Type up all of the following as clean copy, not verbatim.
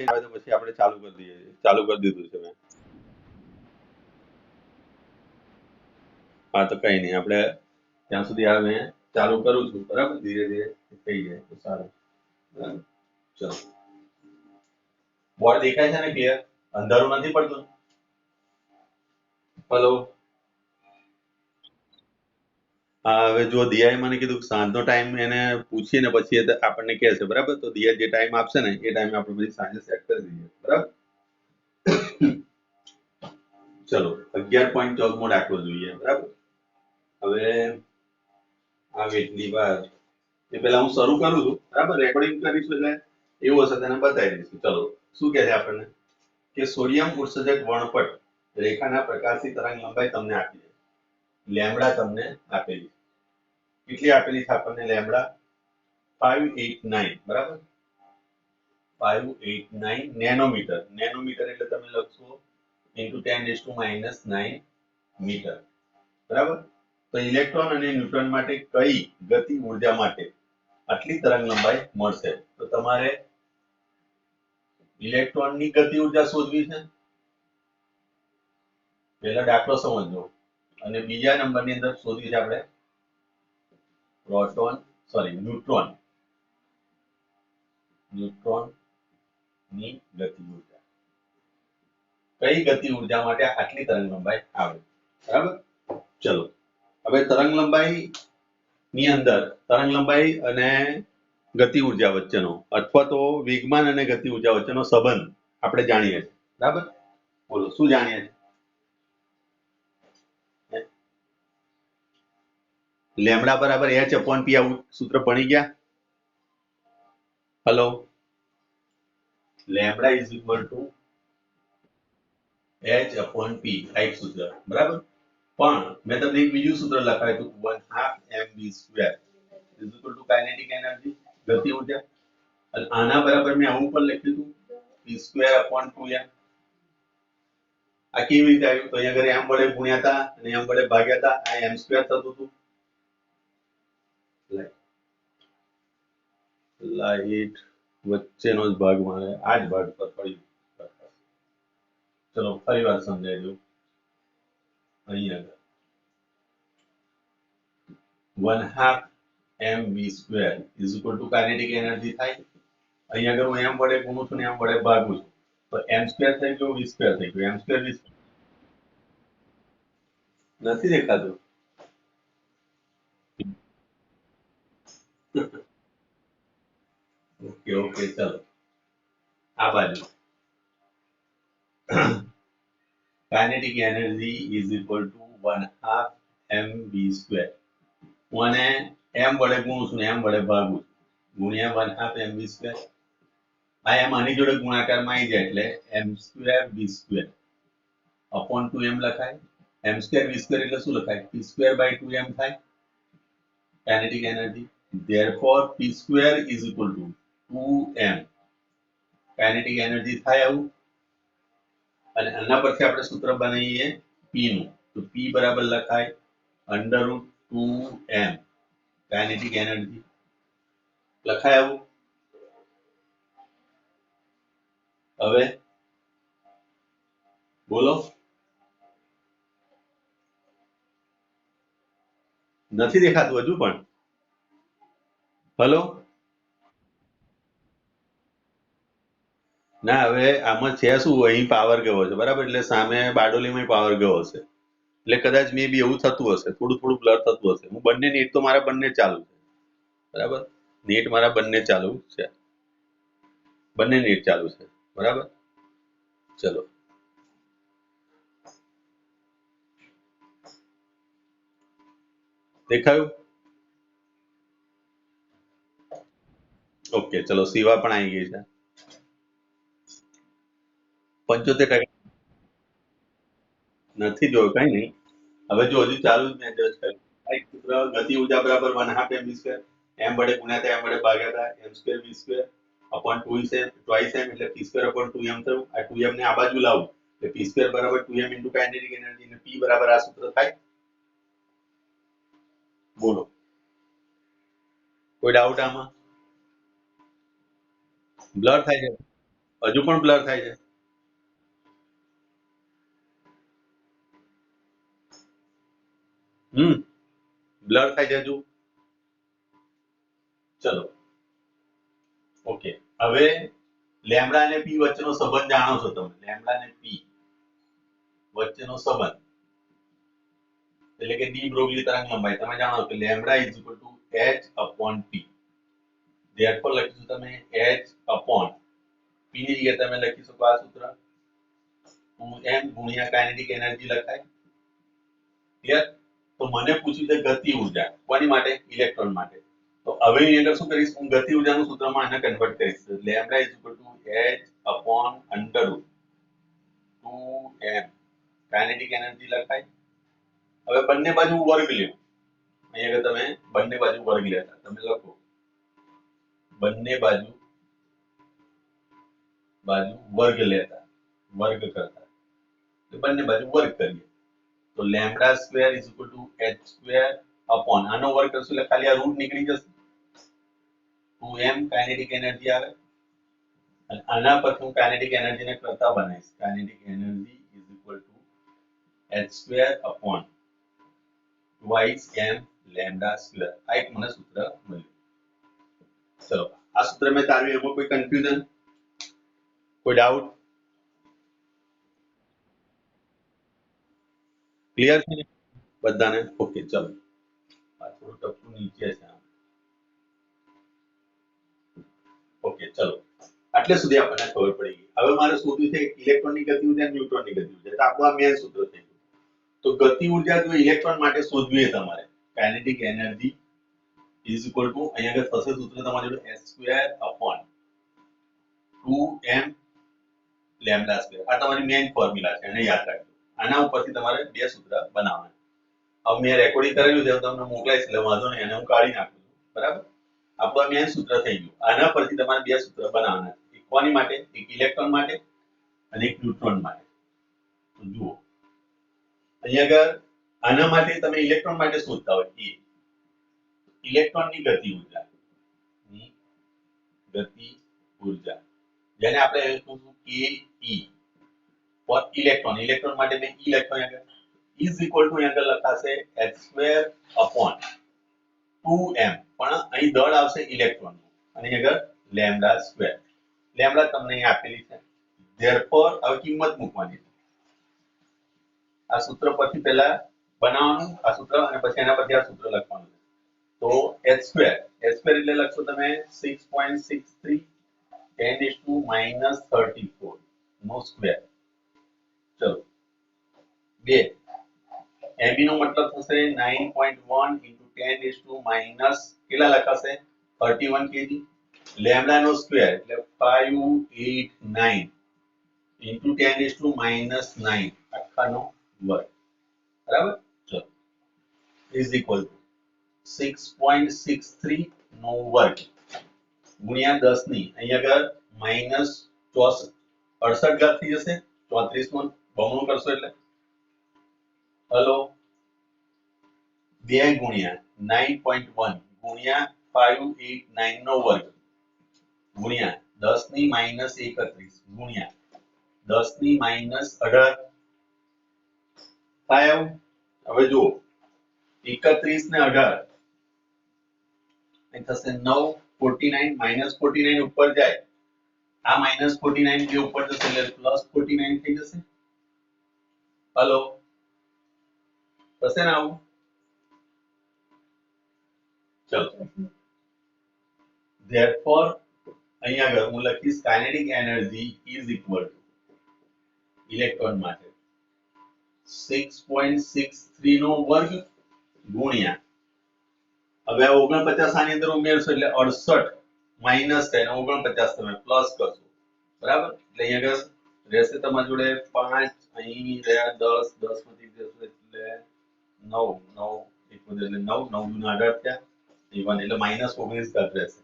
આવે તો પછી આપણે ચાલુ કરી દઈએ. ચાલુ કરી દીધું છે મેં. હા તો કઈ નહીં, આપણે ત્યાં સુધી આ મેં ચાલુ કરું છું, બરાબર? ધીરે ધીરે થઈ જાય તો સારું. બરાબર, ચલો. બોર્ડ દેખાય છે ને ક્લિયર? અંધારું નથી પડતું? હલો. હા, હવે જો દિયાએ મને કીધું કે સાંજનો ટાઈમ એને પૂછીને પછી એ આપણને કહેશે, બરાબર? તો દિયા જે ટાઈમ આપશે ને એ ટાઈમે આપણે બધી સાંજે સેટ કરી દઈએ, બરાબર? ચલો, 11.14મો દાખલો જોઈએ, બરાબર? હવે આ વેટની વાત એ પહેલા હું શરૂ કરું છું, બરાબર? રેકોર્ડિંગ કરીશું એટલે એવું હશે તેને બતાવી દઈશું. ચલો, શું કહે છે આપણને કે સોડિયમ ઉત્સર્જક વર્ણપટ રેખાના પ્રકાશી તરંગ લંબાઈ તમને આપી છે. લેમ્બડા તમને આપેલી. કેટલી આપેલી છે આપણને? લેમ્બડા 589, બરાબર? 589 નેનોમીટર. નેનોમીટર એટલે તમે લખશો into 10⁻⁹ મીટર, બરાબર? તો ઇલેક્ટ્રોન અને ન્યુટ્રોન માટે કઈ ગતિ ઉર્જા માટે આટલી તરંગ લંબાઈ મળશે? તો તમારે ઇલેક્ટ્રોનની ગતિ ઉર્જા શોધવી છે. પહેલા દાખલો સમજજો અને બીજા નંબરની અંદર શોધવી છે આપણે ન્યુટ્રોન ની ગતિ ઉર્જા. કઈ ગતિ ઉર્જા માટે આટલી તરંગ લંબાઈ આવે? બરાબર, ચલો. હવે તરંગ લંબાઈ ની અંદર તરંગ લંબાઈ અને ગતિ ઉર્જા વચ્ચેનો અથવા તો વેગમાન અને ગતિ ઉર્જા વચ્ચેનો સંબંધ આપણે જાણીએ છીએ, બરાબર? બોલો, શું જાણીએ છીએ? લેમ્બડા બરાબર h/p. આવું સૂત્ર ભણી ગયા? Hello. Lambda is equal to h/p, આ એક સૂત્ર, બરાબર? પણ મેં તમને એક બીજું સૂત્ર લખાવ્યું હતું 1/2 mv square is equal to kinetic energy, ગતિ ઉર્જા. અને આના બરાબર મેં આવું પણ લખ્યું હતું p²/2m. આ કેવી રીતે આવ્યું? તો અહીંયા આગળ m વડે ગુણ્યા હતા અને m વડે ભાગ્યા હતા. આ m² થતું હતું. લાઈટ વચ્ચેનો જ ભાગ મારે આ જ ભાગ પર પડી. ચલો ફરી વાર સમજાવી દઉં. અહીંયા 1/2 mv square is equal to kinetic energy થાય. અહીંયા આગળ હું m વડે ગુણું છું ને m વડે ભાગું છું તો m² થઈ ગયું, v² થઈ ગયું. m² v નથી દેખાતું. ઓકે ઓકે, ચલો આ બાજુ kinetic energy is equal to 1/2 mv square. હું આને m વડે ગુણું છું ને m વડે ભાગું છું, ગુણ્યા 1/2 mv સ્ક્વેર. આ m આની જોડે ગુણાકારમાં આવી જાય એટલે m² v² upon 2m લખાય. m² v² એટલે શું લખાય? p²/2m થાય kinetic energy. therefore p² is equal to 2m kinetic energy થાય આવું. અને આના પરથી આપણે સૂત્ર બનાવીએ p નું. તો p બરાબર લખાય √2m kinetic energy. લખાય આવું. હવે બોલો, નથી દેખાતું હજુ પણ? હલો. ના, હવે આમાં છે શું, અહીં પાવર ગયો છે, બરાબર? એટલે સામે બારડોલીમાં પાવર ગયો હશે એટલે કદાચ મે બી એવું થતું હશે, થોડું થોડું બ્લર થતું હશે. હું બંને નેટ તો મારા બંને ચાલુ છે, બરાબર? નેટ મારા બંને ચાલુ છે, બંને નેટ ચાલુ છે, બરાબર? ચલો દેખાયું? ઓકે, ચલો શિવા પણ આવી ગઈ છે. 75% નથી જોયું, કઈ નહીં. હવે જો હજુ ચાલુ જ મેં જસ્ટ કર્યું. આ એક સૂત્ર ગતિ ઉર્જા બરાબર 1/2 mv સ્ક્વેર. m વડે ગુણ્યા હતા, m વડે ભાગ્યા હતા, m² v² upon 2m twice m એટલે p²/2m થયું. આ 2m ને આ બાજુ લાવું એટલે p² બરાબર 2m into kinetic energy અને p બરાબર આ સૂત્ર થાય. બોલો, કોઈ ડાઉટ આમાં? બ્લર થાય છે? હજુ પણ બ્લર થાય છે? બ્લર થાય છે હજુ? ચલો ઓકે, હવે લેમ્બડા અને પી વચ્ચેનો સંબંધ જાણો છો તમે? લેમ્બડા અને પી વચ્ચેનો સંબંધ એટલે કે ડી બ્રોગલી તરંગ લંબાઈ તમે જાણો કે lambda is equal to h upon P. Therefore લખીશું તમે h અપોન પી ની જગ્યાએ તમે લખી શકો આ સૂત્ર 2m ગુણ્યા કાઇનેટિક એનર્જી લખાય. ક્લિયર? તો મને પૂછ્યું છે ગતિ ઊર્જા, કોની માટે? ઇલેક્ટ્રોન માટે. તો હવે એની અંદર શું કરીશ, હું ગતિ ઊર્જાનું સૂત્રમાં આને કન્વર્ટ કરીશ. Lambda is equal to h upon under route 2m kinetic energy લખાય. હવે બંને બાજુ વર્ગ લ્યો. અહીંયા તમે બંને બાજુ વર્ગ લેતા તમે લખો બંને બાજુ વર્ગ લેતા, વર્ગ કરતા, તો બંને બાજુ વર્ગ કરીએ તો lambda square is equal to h square upon આનો વર્ગ કરશું એટલે ખાલી આ રૂટ નીકળી જશે. 2m કાઇનેટિક એનર્જી આવે અને આના પરથી હું કાઇનેટિક એનર્જીને કરતા બનાવીશ. Kinetic energy is equal to h square upon twice m lambda square. આ એક મને સૂત્ર મળ્યું. ચલો આ સૂત્ર મેં તાર્યું, એમાં કોઈ કન્ફ્યુઝન, કોઈ ડાઉટ? ક્લિયર છે બધાને? ઓકે ચલો આ થોડું ટપકું નીચે છે. ઓકે ચલો આટલે સુધી આપણને ખબર પડી ગઈ. હવે મારે શોધવું છે ઇલેક્ટ્રોનની ગતિ ઉર્જા, ન્યુટ્રોનની ગતિ ઉર્જા. તો આપણું આ મેન સૂત્ર થઈ ગયું. તો ગતિ ઉર્જા જો ઇલેક્ટ્રોન માટે શોધવી છે તમારે, kinetic energy is equal to અહીંયા આગળ થશે સૂત્ર તમારી જોડે h square upon 2m lambda square. આ તમારી મેઇન ફોર્મ્યુલા છે, એને યાદ રાખજો. આના ઉપરથી તમારે બે સૂત્ર બનાવવાના. હવે મેં રેકોર્ડિંગ કરેલું છે, તમને મોકલાઈશ એટલે વાંધો નહીં, એને હું કાઢી નાખું છું. બરાબર? આપણું આ મેઇન સૂત્ર થઈ ગયું. આના પરથી તમારે બે સૂત્ર બનાવવાના છે. એક કોની માટે? એક ઇલેક્ટ્રોન માટે અને એક ન્યુટ્રોન માટે. તો જુઓ અહીંયા આગળ આના માટે તમે ઇલેક્ટ્રોન માટે શોધતા હોય એ ઇલેક્ટ્રોનની ગતિ ઉર્જા, ગતિ ઉર્જા જેને આપણે લખીશું કે E ફોર ઇલેક્ટ્રોન. ઇલેક્ટ્રોન માટે મેં E લખ્યો અહીંયા આગળ ઇઝ ઇક્વલ ટુ અહીંયા આગળ લખાશે h સ્ક્વેર અપોન 2m, પણ અહીં દળ આવશે ઇલેક્ટ્રોન અને અહીંયા આગળ લેમ્બડા સ્ક્વેર. લેમ્બડા તમને અહીં આપેલી છે. ધેરફોર હવે કિંમત મૂકવાની છે. આ સૂત્ર પરથી પહેલા બનાવવાનું આ સૂત્ર અને પછી એના પરથી આ સૂત્ર લખવાનું છે. તો h સ્ક્વેર એટલે લખશો તમે 6.63 10⁻34 નો સ્ક્વેર. ચલો 2 MB નો મતલબ થશે 9.1 10⁻, કેટલા લખાશે 31 kg. લેમ્બડા નો સ્ક્વેર એટલે 589 10⁻9 આખાનો વર્ગ. બરાબર? ચલો ઇઝ ઇક્વલ ટુ 6.63 નો વર્ગ ગુણ્યા 10 ની અહીંયા આગળ માઈનસ 68 ઘાત થઈ જશે. 34 નું બમણું કરશો એટલે હલો 2 ગુણ્યા 9.1 ગુણ્યા 589 નો વર્ગ ગુણ્યા 10 ની માઈનસ 31 ગુણ્યા 10 ની માઈનસ 18 થાય આવું. હવે જુઓ 31 ને 18 થશે 9 49 માઈનસ 49 ઉપર જાય, આ માઈનસ 49 જે ઉપર જશે એટલે પ્લસ 49 થઈ જશે. હલો થશે ને આવું? ચલો therefore અહીંયા આગળ હું લખીશ kinetic energy is equal to electron માટે 6.63 નો વર્ગ ગુણ્યા હવે 49 આની અંદર ઉમેરશો એટલે 68 માઈનસ થાય 49 તમે પ્લસ કરશો. બરાબર? એટલે અહીંયા આગળ રહેશે તમારી જોડે 5, અહીં રહ્યા 10, 10 માંથી જશે એટલે 9, 9 એટલે 9, 9 દુના 18 થયા. even એટલે માઈનસ 19 ઘાત રહેશે.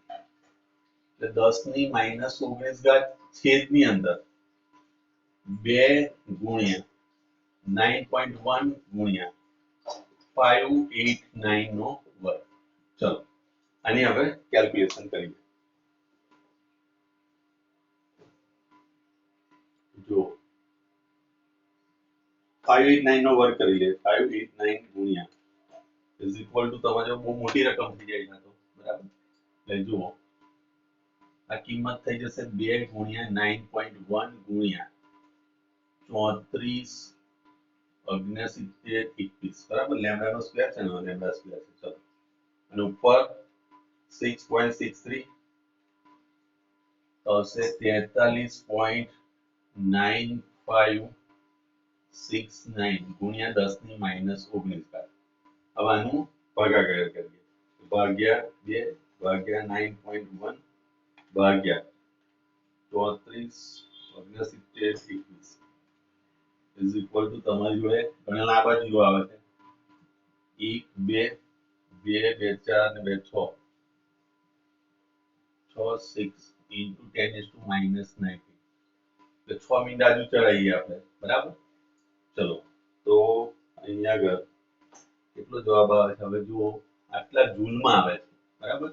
એટલે 10 ની માઈનસ 19 ઘાત છેદની અંદર 2 ગુણ્યા 9.1 ગુણ્યા 589 નો વર્ગ. ચલો આની હવે કેલ્ક્યુલેશન કરીએ. જો 589 નો વર્ગ કરી લે 589 ગુણ્યા ઇઝ ઇક્વલ ટુ તમારે બહુ મોટી રકમ થઈ જાય છે તો બરાબર એટલે જુઓ આ કિંમત થઈ જશે 2 ગુણ્યા 9.1 ગુણ્યા 34 69 21 બરાબર લેમ્ડા નો સ્ક્વેર છે ને લેમ્ડા સ્ક્વેર છે ચલો અને ઉપર 6.63 તો હશે 43.9569 ગુણ્યા 10 ની માઇનસ 19 હવે આનું ભાગાકાર કરીએ ભાગ્યા 2 ભાગ્યા 9.1 ભાગ્યા 34 69 21 ઇઝ ઇક્વલ ટુ તમારી જોડે ગણેલા આ બાજુ આવે છે 1 2 2 4 ને 2 6 6 6 into 10 is to minus 90 એટલે 6 મિનિટ આજુ ચડાવીએ આપણે બરાબર ચલો તો અહીંયા આગળ કેટલો જવાબ આવે છે હવે જુઓ આટલા જૂલમાં આવે છે બરાબર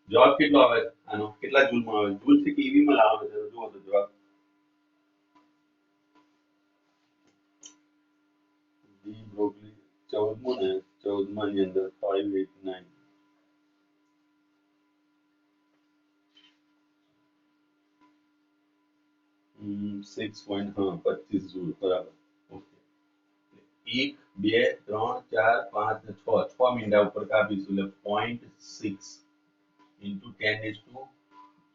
જવાબ કેટલો આવે છે આનો કેટલા જૂલમાં આવે જૂલ થી કેવી માં લાવવાનો છે જુઓ તો જવાબ ડી બ્રોકલી 14 ને 14 ની અંદર 589 6.25 જૂલ બરાબર ઓકે 1 2 3 4 5 ને 6 6 મિનિટ ઉપર કાપીશું એટલે 0.6 into 10 is to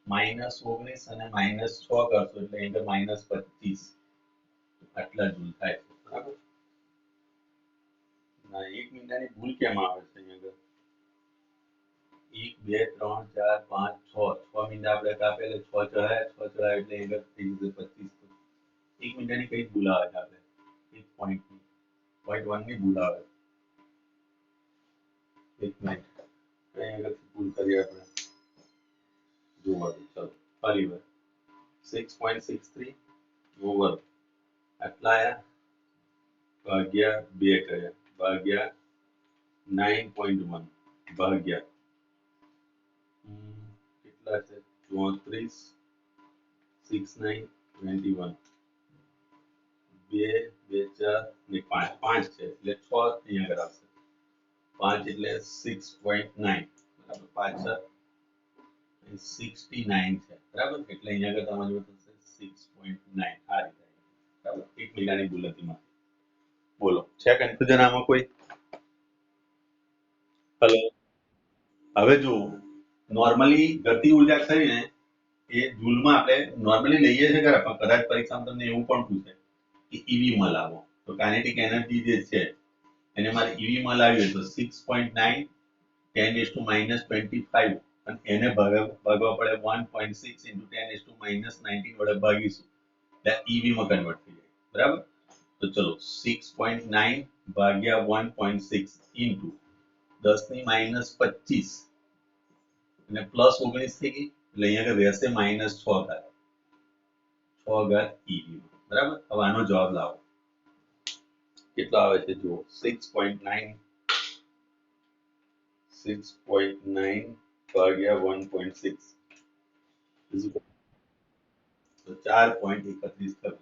minus 19 અને minus 6 કરશો એટલે અહીંયા minus 25 આટલા જૂલ થાય છે બરાબર ના 1 મિનિટની ભૂલ કેમ આવે છે અહીંયા આગળ 1 2 3 4 5 6 6 મિનિટ આપણે કાપે એટલે 6 ચડાય એટલે અહીંયા થઈ જશે 25 1 મિનિટની કઈ ભૂલ આવે છે આપણે 1 પોઈન્ટની 0.1 ની ભૂલ આવે 1 મિનિટ અહીંયા આગળ ભૂલ કરી આપણે જોવા દો ચલો ફરી વાર 6.63 ઓવર આટલા આયા ભાગ્યા 2 કર્યા ભાગ્યા 9.1 ભાગ્યા કેટલા છે 34 69 21 2 2 4 ને 5 5 છે એટલે 6 અહીંયા આગળ આવશે 5 એટલે 6.9 બરાબર પાછળ 69 છે બરાબર એટલે અહીંયા આગળ તમારી જોડે થશે 6.9 આ રીતે બરાબર એક મિનિટની ભૂલ હતી માં બોલો છે કન્ફ્યુઝન આમાં કોઈ હેલો હવે જો નોર્મલી ગતિ ઉર્જા ખરી ને એ જૂલમાં આપણે નોર્મલી લઈએ છીએ ખરા પણ કદાચ પરીક્ષામાં તમને એવું પણ પૂછે કે ઈવી માં લાવો તો કાઇનેટિક એનર્જી જે છે એને મારે ઈવી માં લાવી હોય તો 6.9 10 is to minus 25 અને એને ભાગવા પડે 1.6 into 10 is to minus 19 વડે ભાગીશું એટલે ઈવી માં કન્વર્ટ થઈ જાય બરાબર તો ચલો 6.9 ભાગ્યા 1.6 into 10 ની minus 25 અને પ્લસ 19 થઈ ગઈ એટલે અહીંયા આગળ રહેશે minus 6 ઘાત 6 ઘાત ઈવી બરાબર હવે આનો જવાબ લાવો કેટલો આવે છે જુઓ 6.9 ભાગ્યા 1.6 તો 4.31 થયું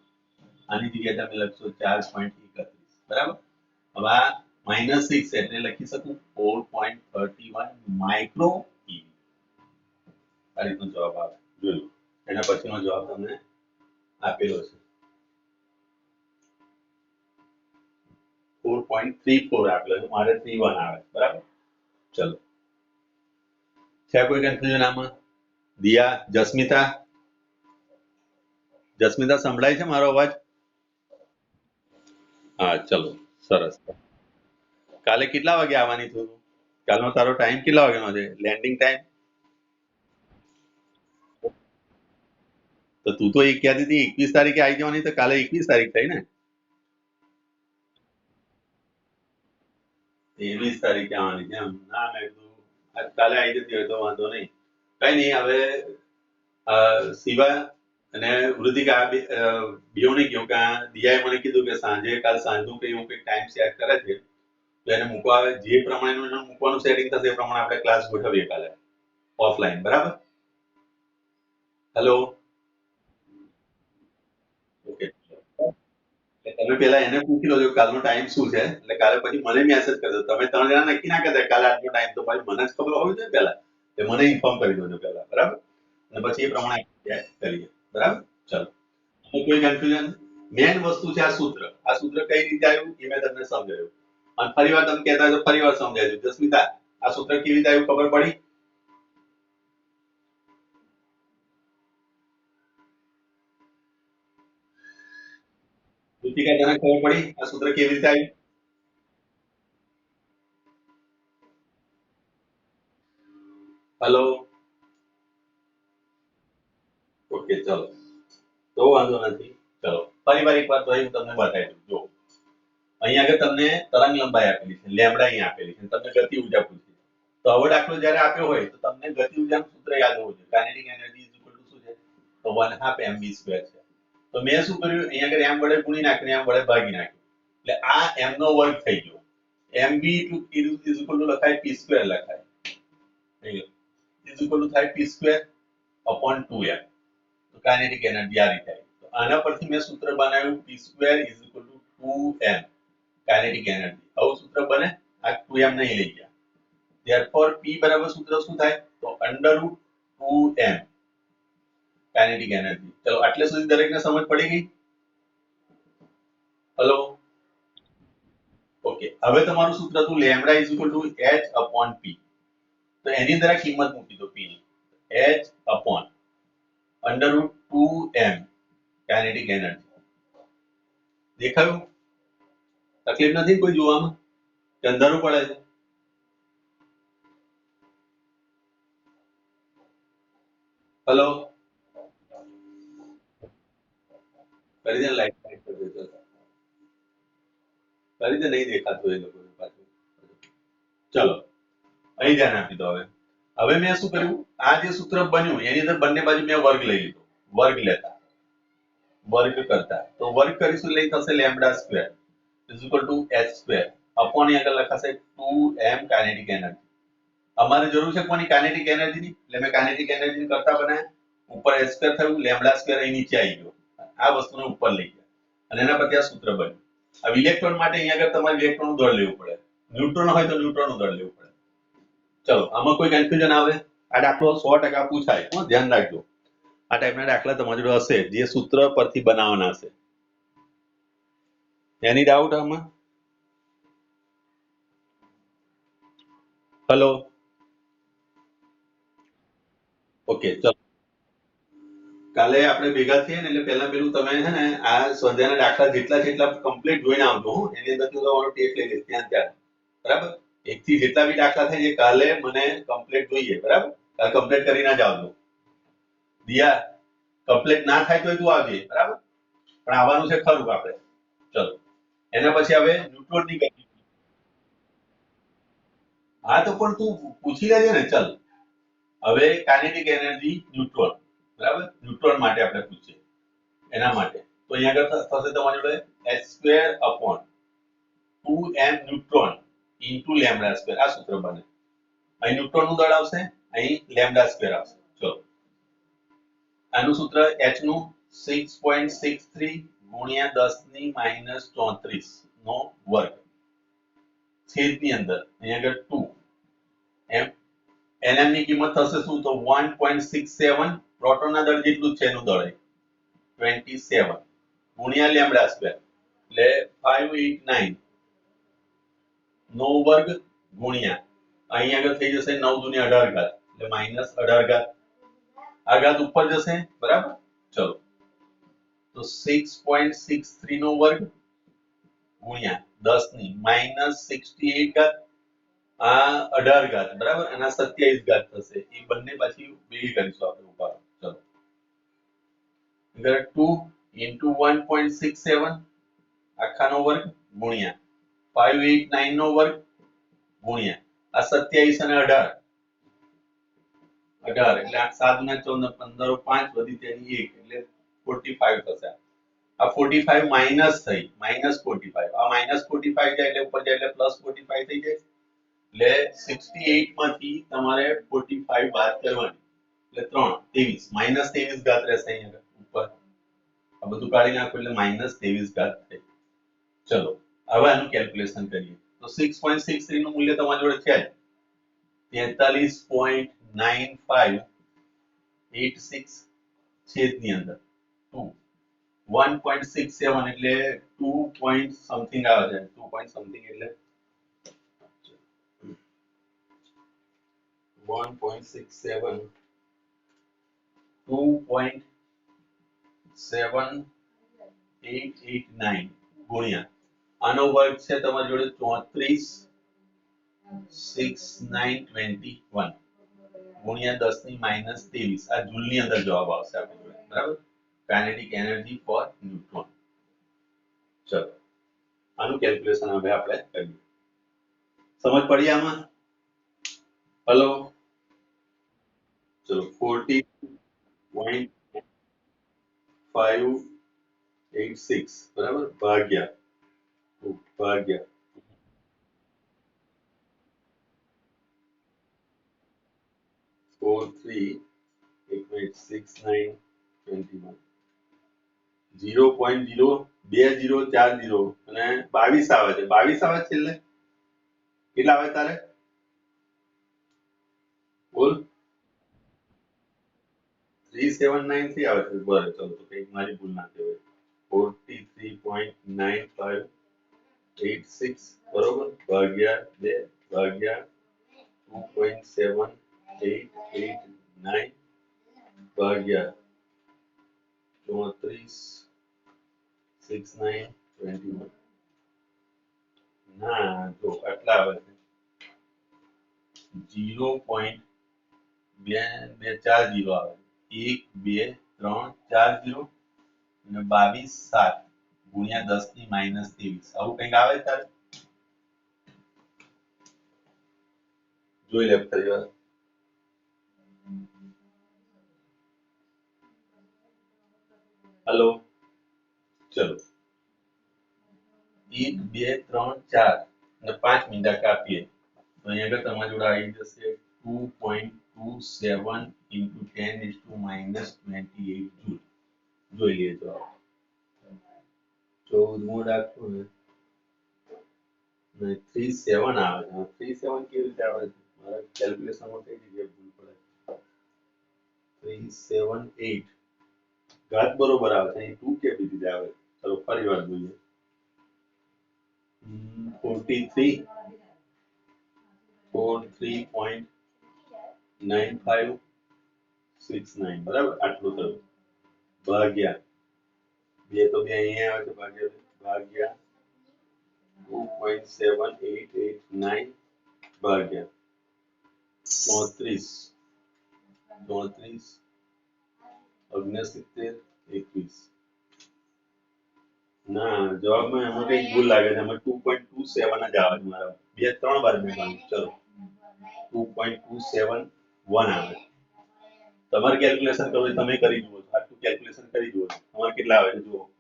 આની જગ્યાએ તમે લખશો 4.31 બરાબર હવે આ -6 છે એટલે લખી શકું 4.31 માઇક્રો ઈવી આ રીતનો જવાબ આવે જોયું એના પછીનો જવાબ તમને આપેલો છે 4.34 આપેલો છે મારે 31 આવે બરાબર ચલો છે કોઈ કન્ફ્યુઝન આમાં દિયા જસ્મિતા સંભળાય છે મારો અવાજ હા ચલો સરસ કાલે કેટલા વાગે આવવાની છું કાલનો તારો ટાઈમ કેટલા વાગ્યાનો છે લેન્ડિંગ ટાઈમ તો તું તો એક કહેતી હતી 21 તારીખે આવી જવાની તો કાલે 21 તારીખ થઈ ને 23 તારીખે આવવાની છે એમ ના મેં કીધું કાલે આવી જતી હોય તો વાંધો નહીં કઈ નહીં હવે શિવા અને વૃતિકા બેઉને કહ્યું કે દિયાએ મને કીધું કે કાલ સાંજનું કઈ એવું કઈ ટાઈમ સેટ કરે છે તો એને મૂકવા આવે જે પ્રમાણેનું એને મૂકવાનું સેટિંગ થશે એ પ્રમાણે આપણે ક્લાસ ગોઠવીએ કાલે ઓફલાઈન બરાબર હેલો તમે પહેલા એને પૂછી લો કાલનો ટાઈમ શું છે, એટલે કાલે પછી મને મેસેજ કરજો. તમે 3 જણા નક્કી ના કરતા કાલે આટલો ટાઈમ, તો ભાઈ મને જ ખબર હોવી જોઈએ પહેલા, એટલે મને ઇન્ફોર્મ કરી દેજો પહેલા, બરાબર? અને પછી એ પ્રમાણે કરીએ, બરાબર? ચાલો. તો કોઈ કન્ફ્યુઝન? મેન વસ્તુ છે આ સૂત્ર. આ સૂત્ર કઈ રીતે આવ્યું એ મેં તમને સમજાવ્યું. અને ફરી વાર તમે કહેતા હોય તો ફરી વાર સમજાવ્યું. જસ્મિતા, આ સૂત્ર કેવી રીતે આવ્યું ખબર પડી? રુચિકા, તને ખબર પડી આ સૂત્ર કેવી રીતે આવ્યું? હેલો. ઓકે, ચલો. તો વાંધો નથી. ચલો ફરી વાર એક વાર તો હું તમને બતાવી દઉં. જો અહીંયા આગળ તમને તરંગ લંબાઈ આપેલી છે, લેમડા અહીંયા આપેલી છે, તમને ગતિ ઉર્જા પૂછી છે. તો હવે દાખલો જ્યારે આપ્યો હોય તો તમને ગતિ ઉર્જાનું સૂત્ર યાદ હોવું જોઈએ. Kinetic energy is equal to શું છે? તો 1/2 mv² છે. તો મેં શું કર્યું, અહીંયા આગળ m વડે ગુણી નાખ્યું, m વડે ભાગી નાખ્યું. એટલે આ m નો વર્ગ થઈ ગયો. mv ઇઝ ઇક્વલ ટુ લખાય p² લખાય. ઇઝ ઇક્વલ ટુ થાય p² upon 2m. તો કાઇનેટિક એનર્જી આ રીતે આવી. તો આના પરથી મેં સૂત્ર બનાવ્યું p² is equal to 2m kinetic energy. આવું સૂત્ર બને. આ 2m નહીં લઈ ગયા. therefore p બરાબર સૂત્ર શું થાય? તો √2m કાઇનેટિક એનર્જી. ચલો આટલે સુધી દરેકને સમજ પડી ગઈ? હેલો. ઓકે, હવે તમારું સૂત્ર હતું lambda is equal to h upon p. તો એની અંદર આ કિંમત મૂકી દો p ની. h upon √2m kinetic energy. દેખાયું? તકલીફ નથી કોઈ જોવામાં કે અંધારું પડે છે? હેલો. કરી દે લાઈટ કરી દેજો. કરી દે, નહીં દેખાતું એ લોકોને પાછું. ચલો અહીં ધ્યાન આપી દો. હવે હવે મેં શું કર્યું, આ જે સૂત્ર બન્યું એની અંદર બંને બાજુ મેં વર્ગ લઈ લીધો. વર્ગ લેતા, વર્ગ કરતા, તો વર્ગ કરીશું એટલે થશે lambda square is equal to h² upon અહીં આગળ લખાશે 2m કાઇનેટિક એનર્જી. અમારે જરૂર છે કોની? કાઇનેટિક એનર્જીની. એટલે મેં કાઇનેટિક એનર્જી કરતા બનાવ્યા. ઉપર h² થયું, લેમ્ડા સ્ક્વેર અહીં નીચે આવી ગયો. આ વસ્તુને ઉપર લઈ ગયા અને એના પરથી આ સૂત્ર બન્યું. હવે ઇલેક્ટ્રોન માટે અહીંયા આગળ તમારે ઇલેક્ટ્રોનનું દળ લેવું પડે. ન્યુટ્રોન હોય તો ન્યુટ્રોનનું દળ લેવું પડે. ચલો આમાં કોઈ કન્ફ્યુઝન આવે? આ દાખલો 100% પૂછાય, ધ્યાન રાખજો. આ ટાઈપના દાખલા તમારી જોડે હશે જે સૂત્ર પરથી બનાવવાના હશે. એની ડાઉટ આમાં? હેલો. ઓકે, ચલો કાલે આપણે ભેગા થઈએ ને એટલે પહેલા પેલું તમે છે ને આ સ્વાધ્યાયના દાખલા જેટલા જેટલા કમ્પ્લીટ જોઈને આવજો. એની અંદર તમારો ટેસ્ટ લઈ લઈશ ત્યાં ત્યાં, બરાબર? એકથી જેટલા બી દાખલા થાય એ કાલે મને કમ્પ્લીટ જોઈએ, બરાબર? કાલે કમ્પ્લીટ કરીને જ આવજો. દિયા, કમ્પ્લીટ ના થાય તો તું આવજે, બરાબર? પણ આવવાનું છે ખરું આપણે. ચલો એના પછી હવે ન્યુટ્રોનની ગતિ. હા તો પણ તું પૂછી લેજે ને. ચલ હવે કાઇનેટિક એનર્જી ન્યુટ્રોન, બરાબર? ન્યુટ્રોન માટે આપણે પૂછીએ એના માટે. તો અહીંયા આગળ થશે તમારી જોડે h² upon 2m neutron into lambda square. આ સૂત્ર બને. અહીં ન્યુટ્રોનનું દળ આવશે, અહીં લેમ્ડા સ્ક્વેર આવશે. ચલો આનું સૂત્ર h નું 6.63 ગુણ્યા 10⁻³ નો વર્ગ છેદની અંદર અહીંયા આગળ 2 એમ. Nm ની કિંમત થશે શું? તો 1.67 પ્રોટોનના દળ જેટલું જ છે એનું દળ 27 ગુણ્યા લેમ્ડા સ્ક્વેર એટલે 589 નો વર્ગ ગુણ્યા અહીં આગળ થઈ જશે 9 દુની 18 ઘાત એટલે -18 ઘાત. આ ઘાત ઉપર જશે, બરાબર? ચલો તો 6.63 નો વર્ગ ગુણ્યા 10⁻68 ઘાત. આ 18 ઘાત, બરાબર? અને આ 27 ઘાત થશે. એ બંને પાછી ભેગી કરીશું આપણે ઉપર. ચલો 2 into 1.67 આખાનો વર્ગ ગુણ્યા 589 નો વર્ગ ગુણ્યા આ 27 અને 18 એટલે આ 7 ના 14 15 5 વધી તેની 1 એટલે 45 થશે. આ 45 માઈનસ થઈ -45. આ -45 જાય એટલે ઉપર જાય એટલે +45 થઈ જાય. એટલે 68 માંથી તમારે 45 બાદ કરવાની એટલે 3 23 -23 ઘાત રહેશે અહીંયા ઉપર. આ બધું કાઢી નાખો એટલે -23 ઘાત થઈ. ચલો હવે આનું કેલ્ક્યુલેશન કરીએ તો 6.63 નું મૂલ્ય તમારી જોડે છે જ 43.9586 છેદની અંદર 2 1.67 એટલે 2 પોઈન્ટ સમથિંગ આવે છે 2 પોઈન્ટ સમથિંગ એટલે 1.67 2.7889 ગુણ્યા આનો વર્ગ છે તમારી જોડે 346921 ગુણ્યા 10 ની માઈનસ 23 આ જૂલની અંદર જવાબ આવશે આપણી જોડે બરાબર કાઇનેટિક એનર્જી ફોર ન્યુટ્રોન ચલો આનું કેલ્ક્યુલેશન હવે આપણે કરીએ સમજ પડી આમાં હેલો ચલો 40.586 બરાબર ભાગ્યા 43.6921 0.02040 અને 22 આવે છે 22 આવે છેલ્લે કેટલા આવે તારે બોલ 3793 આવે છે બરાબર ચલો તો કઈ મારી ભૂલ ના કહેવાય 43.9586 બરોબર ભાગ્યા 2 ભાગ્યા 2.7889 ભાગ્યા 346921 ના જો આટલા આવે છે 0.2240 આવે 12340 અને 22 7 ગુણ્યા 10 ની માઈનસ 23 આવું કંઈક આવે તારે જોઈ લે ફરી વાર હેલો ચલો 1 2 3 4 અને 5 મિનિટ કાપીએ તો અહીંયા આગળ તમારી જોડે આવી જશે 2.27 into 10 is to minus 28 joule જોઈ લઈએ તો 14મો દાખલો ને 37 આવે છે 37 કેવી રીતે આવે છે મારા કેલ્ક્યુલેશનમાં કઈ જગ્યાએ ભૂલ પડે 378 ઘાત બરોબર આવે છે અહીં 2 કેવી રીતે આવે ચલો ફરી વાર જોઈએ 43.9569 બરાબર આટલું થયું ભાગ્યા બે તો બે અહીંયા આવે છે ભાગ્યા 2.7889 ભાગ્યા 34 69 21 ના જવાબમાં એમાં કઈ ભૂલ લાગે છે એમાં 2.27 જ આવે છે મારા બે ત્રણ વાર મેં ગણ્યું ચલો 2.271 આવે તમારે કેલ્ક્યુલેશન કરવું તમે કરી જુઓ આટલું કેલ્ક્યુલેશન કરી જુઓ તમારે કેટલા આવે છે જુઓ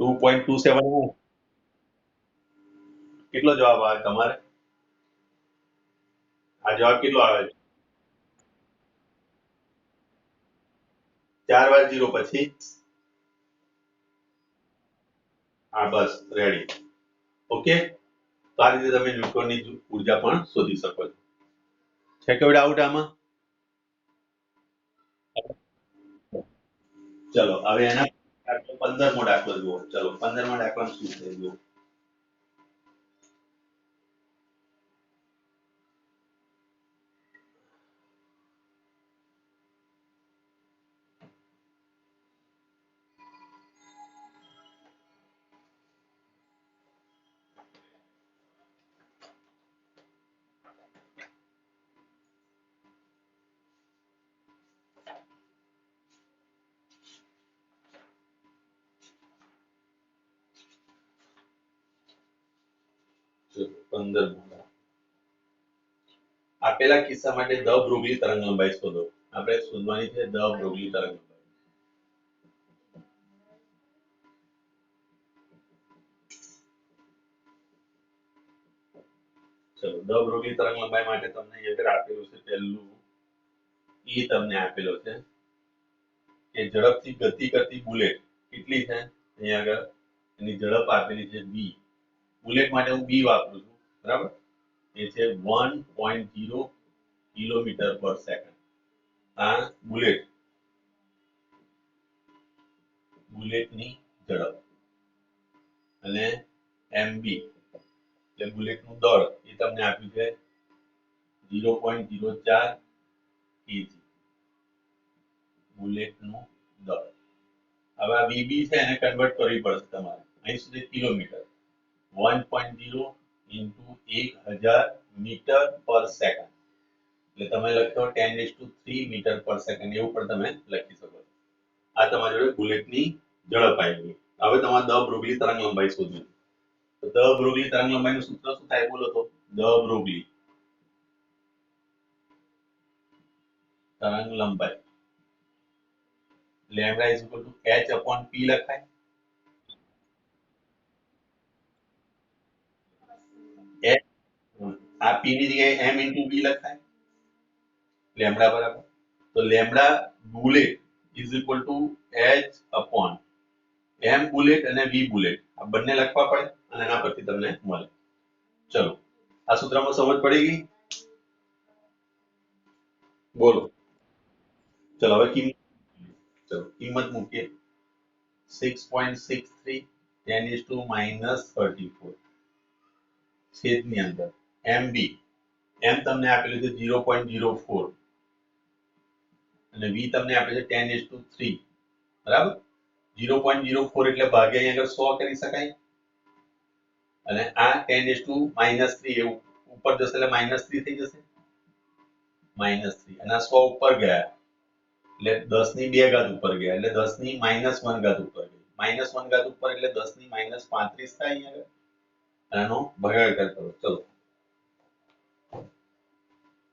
2.27 કેટલો જવાબ આવે તમારે આ જવાબ કેટલો આવે છે 4 વાર 0 પછી હા બસ રેડી ઓકે તો આ રીતે તમે ન્યુટ્રોનની ઉર્જા પણ શોધી શકો છો છે કોઈ ડાઉટ આમાં ચલો હવે એના 15મો દાખલો જુઓ ચલો 15મા દાખલામાં શું છે જુઓ ચલો 15મો આપેલા કિસ્સા માટે દ બ્રોગલી તરંગ લંબાઈ શોધો આપણે શોધવાની છે દ બ્રોગલી તરંગ લંબાઈ ચલો દ બ્રોગલી તરંગ લંબાઈ માટે તમને અહીંયા આપેલું છે પહેલું તમને આપેલો છે કે ઝડપથી ગતિ કરતી બુલેટ કેટલી છે અહીંયા આગળ એની ઝડપ આપેલી છે v બુલેટ માટે હું b વાપરું છું બરાબર એ છે 1.0 કિલોમીટર પર સેકન્ડ આ બુલેટની ઝડપ અને mb એટલે બુલેટનું દળ એ તમને આપ્યું છે 0.04 kg બુલેટનું દળ હવે આ vb છે એને કન્વર્ટ કરવી પડશે તમારે અહીં સુધી કિલોમીટર 1.0 into 1000 મીટર પર સેકન્ડ એટલે તમે લખો 10⁻³ મીટર પર સેકન્ડ એવું પણ તમે લખી શકો છો આ તમારી જોડે બુલેટની ઝડપ આવી ગઈ હવે તમારે દ બ્રોગલી તરંગ લંબાઈ શોધવી તો દ બ્રોગલી તરંગ લંબાઈનું સૂત્ર શું થાય બોલો તો દ બ્રોગલી તરંગ લંબાઈ લેમ્ડા h p લખાય આ p ની જગ્યાએ m into b લખાય લેમ્ડા બરાબર તો lambda bullet is equal to h m bullet અને v બુલેટ આ બંને લખવા પડે અને એના પરથી તમને મળે ચલો આ સૂત્રમાં સમજ પડી ગઈ બોલો ચલો હવે કિંમત મૂકીએ 6.63 10⁻−34 છેદની અંદર mb m તમને આપેલું છે 0.04 અને v તમને આપેલું છે 10⁻³ બરાબર 0.04 એટલે ભાગ્યા અહીં આગળ 100 કરી શકાય અને આ 10⁻³ એવું ઉપર જશે એટલે -3 થઈ જશે -3 અને આ 100 ઉપર ગયા એટલે 10 ની 2 ઘાત ઉપર ગયા એટલે 10 ની -1 ઘાત ઉપર ગઈ -1 ઘાત ઉપર એટલે 10 ની -35 થાય અહીં આગળ આનો ભાગાકાર કરો ચલો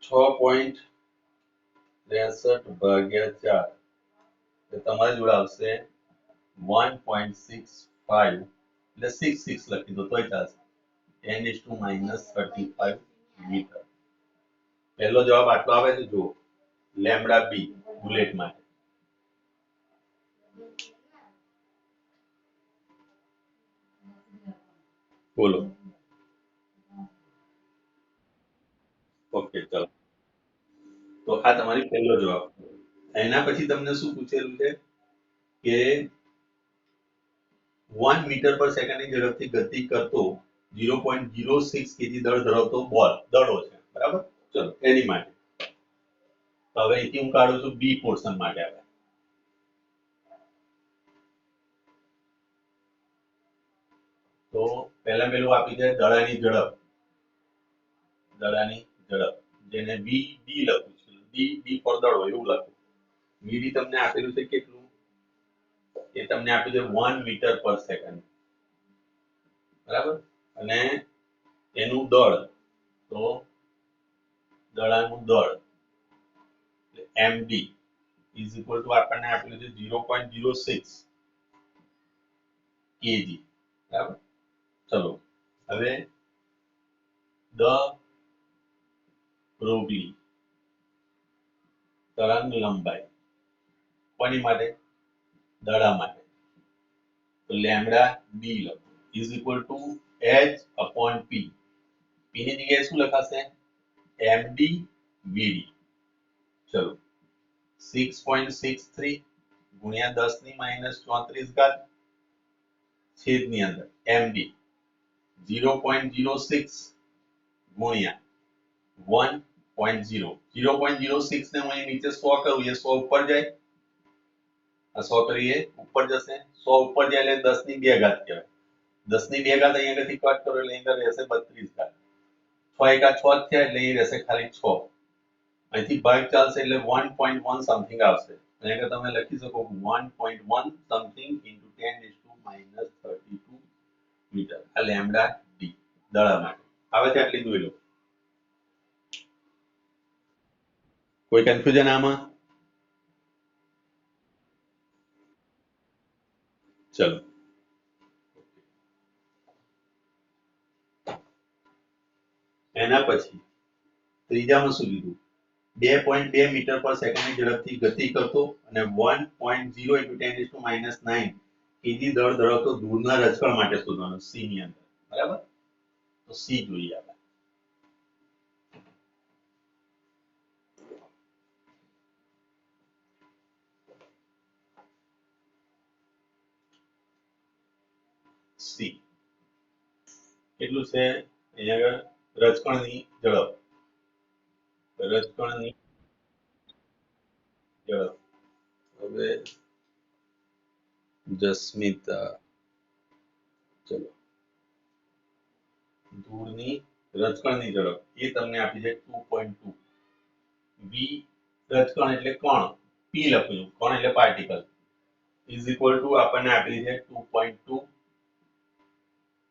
6.63 ભાગ્યા 4 એટલે તમારી જોડે આવશે 1.65 એટલે 66 લખી દો તોય ચાલશે 10⁻−35 મીટર પહેલો જવાબ આટલો આવે છે જુઓ લેમ્ડા બી બુલેટ માટે બોલો ઓકે ચલો તો આ તમારી પહેલો જવાબ એના પછી તમને શું પૂછેલું છે કે 1 મીટર પર સેકન્ડની ઝડપથી ગતિ કરતો 0.06 કેજી દળ ધરાવતો બોલ દડો છે બરાબર ચલો એની માટે તો હવે અહીંથી હું કાઢું છું બી પોર્શન માટે આવે તો પહેલા પેલું આપી છે દડાની ઝડપ જેને વી ડી લખું છું ડી ફોર દડો એવું લખું વીડી તમને આપેલું છે કેટલું એ તમને આપ્યું છે 1 મીટર પર સેકન્ડ બરાબર અને એનું દળ તો દડાનું દળ md ઇઝ ઇક્વલ ટુ આપણને આપેલું છે 0.06 kg બરાબર ચલો હવે દ બ્રોગલી તરંગ લંબાઈ કોની માટે દડા માટે તો લેમ્ડા બી લખો is equal to h/p p ની જગ્યાએ શું લખાશે md vd ચલો 6.63 ગુણ્યા 10 ની -34 ઘાત છેદની અંદર md 0.06 ગુણ્યા 1.0 0.06 ને હું અહીં નીચે 100 કરું એ 100 ઉપર જાય આ 100 કરીએ ઉપર જશે 100 ઉપર જાય એટલે 10 ની 2 ઘાત કહેવાય 10 ની 2 ઘાત અહીં આગળથી કટ કરો એટલે અહીં આગળ રહેશે 32 ઘાત 6 એકા 6 થયા એટલે અહીં રહેશે ખાલી 6 અહીંથી ભાગ ચાલશે એટલે 1.1 સમથિંગ આવશે અહીં આગળ તમે લખી શકો 1.1 સમથિંગ into 10⁻32 મીટર આ લેમ્ડા ડી દડા માટે આવે છે આટલી જોઈ લો કોઈ કન્ફ્યુઝન આમાં ચલો એના પછી ત્રીજામાં શું કીધું 2.2 મીટર પર સેકન્ડની ઝડપથી ગતિ કરતો અને 1.0 into 10⁻9 કેજી દળ ધરાવતો દૂરના રજકણ માટે શોધવાનું સી ની અંદર, બરાબર? તો સી જોઈએ આપણે. સી કેટલું છે અહીંયા આગળ? રજકણની ઝડપ, રજકણની ઝડપ. હવે જસ્મિતા, ચલો, ધૂળની રજકણની ઝડપ એ તમને આપી છે 2.2. વી રજકણ એટલે કણ, પી લખ્યું, કણ એટલે પાર્ટિકલ, ઇઝ ઇક્વલ ટુ આપણને આપેલી છે 2.2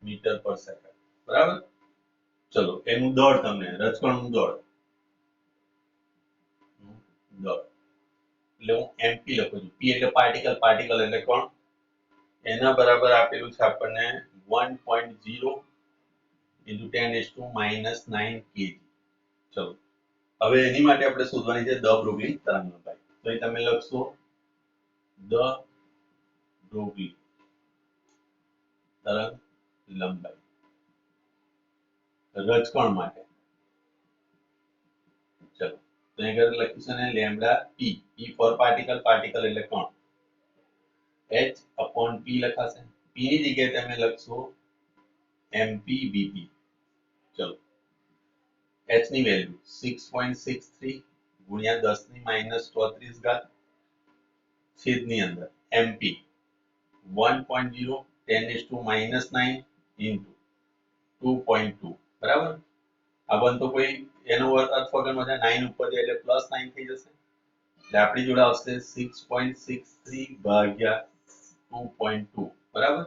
મીટર પર સેકન્ડ, બરાબર? ચલો એનું દળ તમને, રજકણનું દળ, એટલે હું એમપી લખું છું. પી એટલે પાર્ટિકલ, પાર્ટિકલ એટલે કણ, એના બરાબર આપેલું છે આપણને 1.0 into 10⁻⁹ kg. ચલો હવે એની માટે આપણે શોધવાની છે દ બ્રોગલી તરંગ લંબાઈ. તો એ તમે લખશો દ બ્રોગલી તરંગ લંબાઈ રજકણ માટે. ચલો તો અહીંયા લખ્યું છે ને લેમ્ડા પી, પી ફોર પાર્ટિકલ, પાર્ટિકલ એટલે કણ, h upon p લખાશે. p ની જગ્યાએ તમે લખશો mp vp. ચલો h ની વેલ્યુ 6.63 ગુણ્યા 10⁻34 છેદની અંદર mp 1.0 10⁻⁹ into 2.2, બરાબર? આ બનતો કોઈ એનો અર્થ વગરનો છે, 9 ઉપર જાય એટલે +9 થઈ જશે. એટલે આપણી જોડે આવશે 6.63 ભાગ્યા 2.2, બરાબર?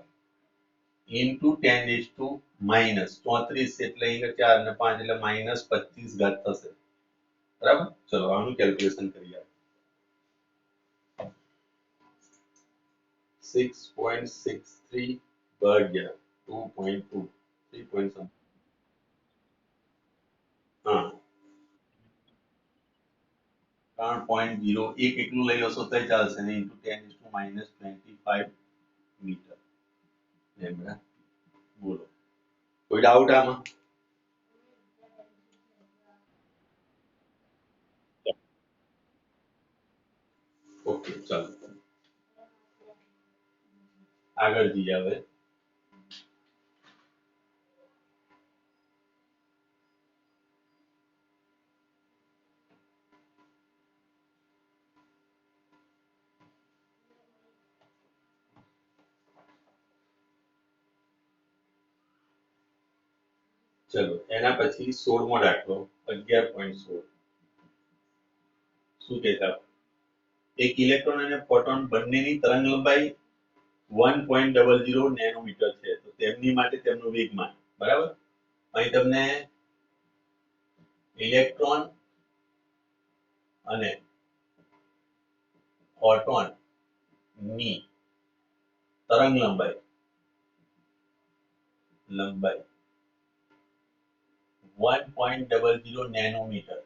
into 10⁻⁻34 એટલે અહીંયા 4 અને 5 એટલે -25 થશે, બરાબર? ચલો આનું કેલ્ક્યુલેશન કરીએ. 6.63 ભાગ્યા 2.2 3 point something. હા 3.01 એટલું લઈ લેશો તો ચાલશે ને, into 10⁻⁻25 મીટર લેમ્ડા. બોલો કોઈ ડાઉટ આમાં? ઓકે ચાલો આગળ જઈએ હવે. ચલો એના પછી 16મો દાખલો 11.16. શું કે છે? એક ઇલેક્ટ્રોન અને ફોટોન બંનેની તરંગ લંબાઈ 1.00 નેનોમીટર છે. તો તેમની માટે તેમનું વેગમાન, બરાબર? અહીં તમને ઇલેક્ટ્રોન અને ફોટોન ની તરંગ લંબાઈ 1.00 નેનોમીટર